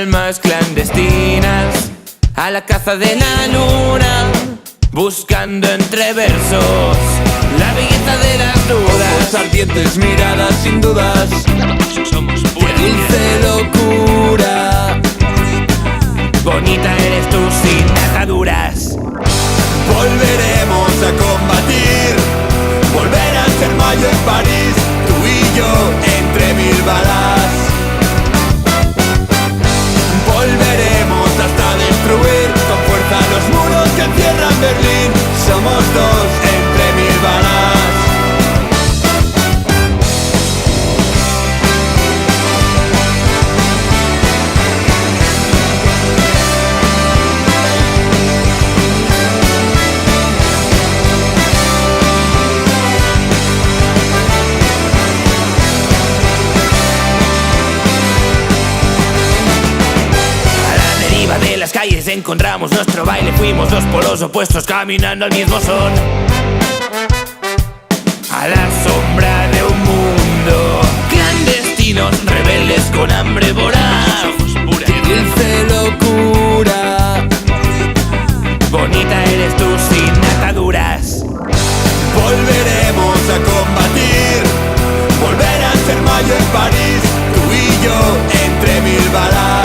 almas clandestinas a la caza de la luna, buscando entre versos la belleza de las dudas. Ojos ardientes, miradas sin dudas, Somos pura qué dulce locura. Bonita eres tú sin ataduras. Volveremos a combatir, volver a ser mayo en París, tú y yo entre mil balas. Volveremos hasta destruir con fuerza los muros que encierran Berlín. Somos dos entre mil balas. De las calles encontramos nuestro baile, fuimos dos polos opuestos caminando al mismo son, a la sombra de un mundo clandestinos, rebeldes con hambre voraz. Qué dulce locura. Bonita eres tú sin ataduras. Volveremos a combatir, volver a ser mayo en París, tú y yo entre mil balas.